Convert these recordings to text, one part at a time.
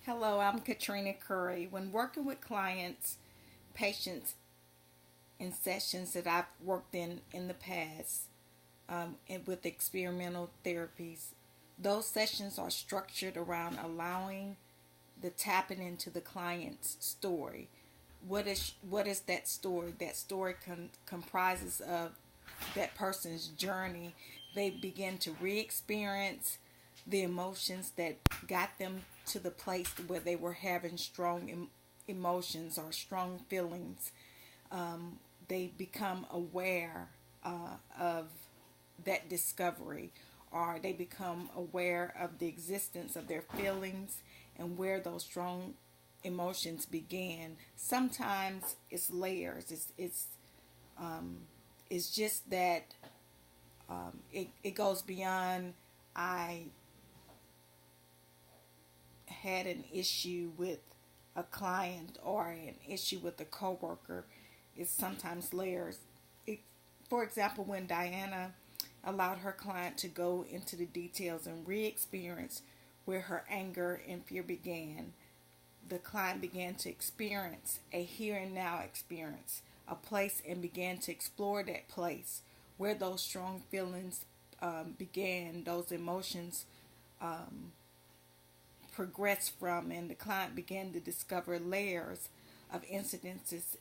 Hello, I'm Katrina Curry. When working with clients, patients in sessions that I've worked in the past, and with experimental therapies, those sessions are structured around allowing the tapping into the client's story. What is that story? That story comprises of that person's journey. They begin to re-experience the emotions that got them to the place where they were having strong emotions or strong feelings. They become aware of that discovery, or they become aware of the existence of their feelings and where those strong emotions began. Sometimes it's layers. It's just that it goes beyond. I had an issue with a client or an issue with a coworker. It's sometimes layers. It, for example, when Diana allowed her client to go into the details and re-experience where her anger and fear began, the client began to experience a here and now experience, a place, and began to explore that place where those strong feelings began, those emotions progressed from, and the client began to discover layers of incidences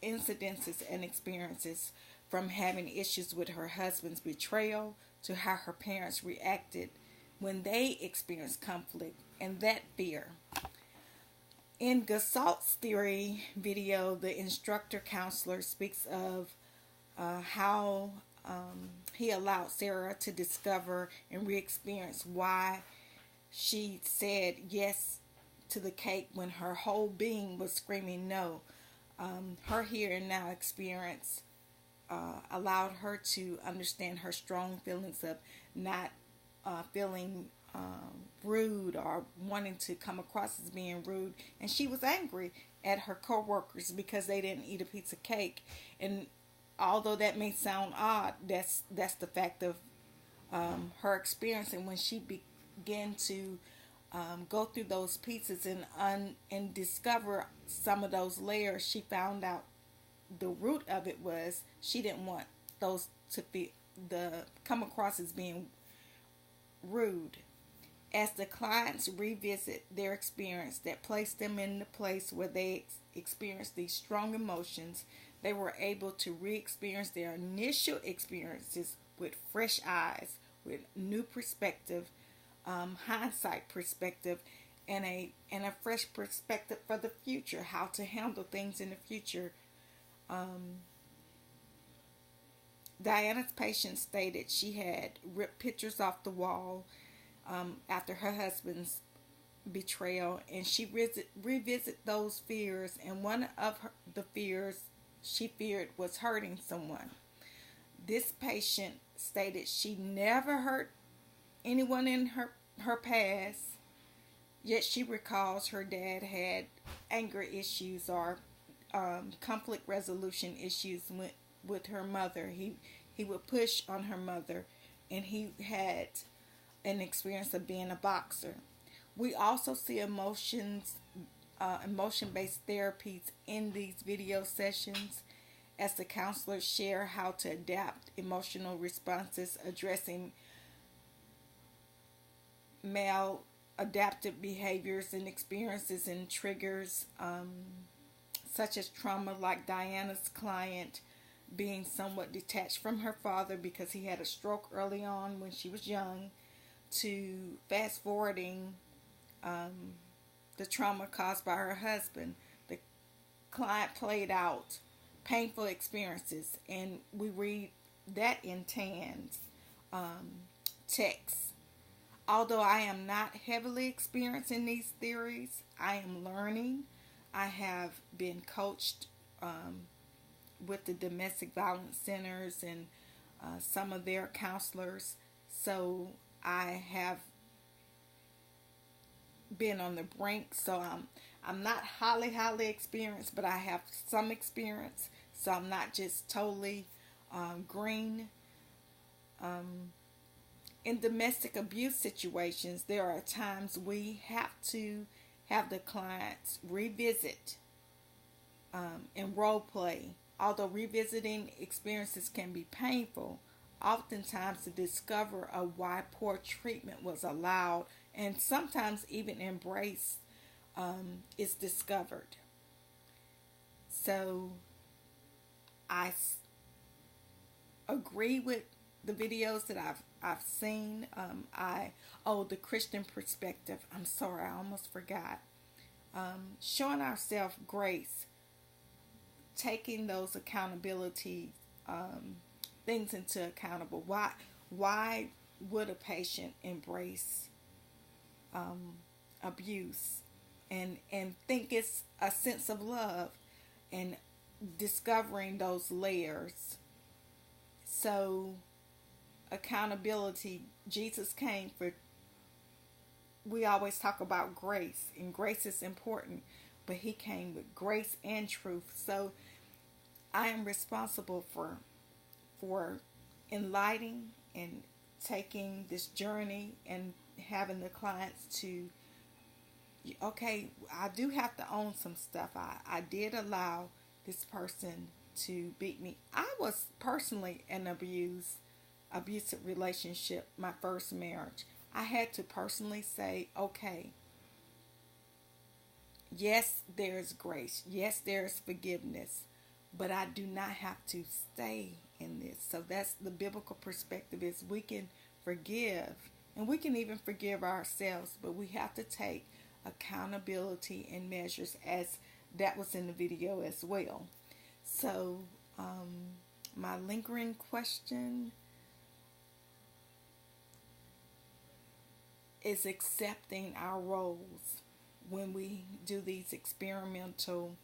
and experiences, from having issues with her husband's betrayal to how her parents reacted when they experienced conflict and that fear. In Gasalt's theory video, the instructor counselor speaks of how he allowed Sarah to discover and re-experience why she said yes to the cake when her whole being was screaming no. Her here and now experience allowed her to understand her strong feelings of not feeling rude or wanting to come across as being rude, and she was angry at her coworkers because they didn't eat a piece of cake. And although that may sound odd, that's the fact of her experience. And when she began to go through those pieces and discover some of those layers, she found out the root of it was she didn't want those to be come across as being rude. As the clients revisit their experience that placed them in the place where they experienced these strong emotions, they were able to re-experience their initial experiences with fresh eyes, with new perspective, hindsight perspective, and a fresh perspective for the future, how to handle things in the future. Diana's patient stated she had ripped pictures off the wall after her husband's betrayal, and she revisit those fears. And one of the fears she feared was hurting someone. This patient stated she never hurt anyone in her past, yet she recalls her dad had anger issues or conflict resolution issues with her mother. He would push on her mother, and he had an experience of being a boxer. We also see emotion-based therapies in these video sessions, as the counselors share how to adapt emotional responses, addressing maladaptive behaviors and experiences and triggers, such as trauma, like Diana's client being somewhat detached from her father because he had a stroke early on when she was young, to fast forwarding the trauma caused by her husband. The client played out painful experiences, and we read that in Tan's text. Although I am not heavily experienced in these theories, I am learning. I have been coached with the domestic violence centers and some of their counselors, so I have been on the brink. So I'm not highly experienced, but I have some experience. So I'm not just totally green. In domestic abuse situations, there are times we have to have the clients revisit and role play. Although revisiting experiences can be painful, oftentimes to discover why poor treatment was allowed and sometimes even embraced is discovered. So I agree with the videos that I've seen. The Christian perspective. I'm sorry, I almost forgot. Showing ourselves grace, taking those accountability things into accountable. Why would a patient embrace abuse and think it's a sense of love, and discovering those layers? So accountability, Jesus came for, we always talk about grace, and grace is important, but he came with grace and truth. So I am responsible for enlightening and taking this journey and having the clients to, okay, I do have to own some stuff. I did allow this person to beat me. I was personally in abusive relationship, my first marriage. I had to personally say, okay, yes, there's grace. Yes, there's forgiveness. But I do not have to stay in this. So that's the biblical perspective, is we can forgive, and we can even forgive ourselves, but we have to take accountability and measures, as that was in the video as well. So my lingering question is accepting our roles when we do these experiential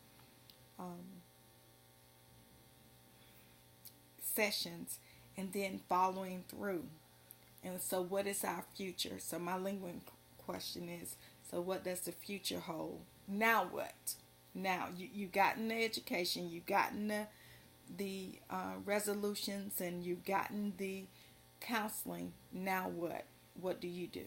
sessions, and then following through. And so what is our future? So my lingering question is, so what does the future hold? Now what? Now you've gotten the education, you've gotten the resolutions, and you've gotten the counseling. Now what? What do you do?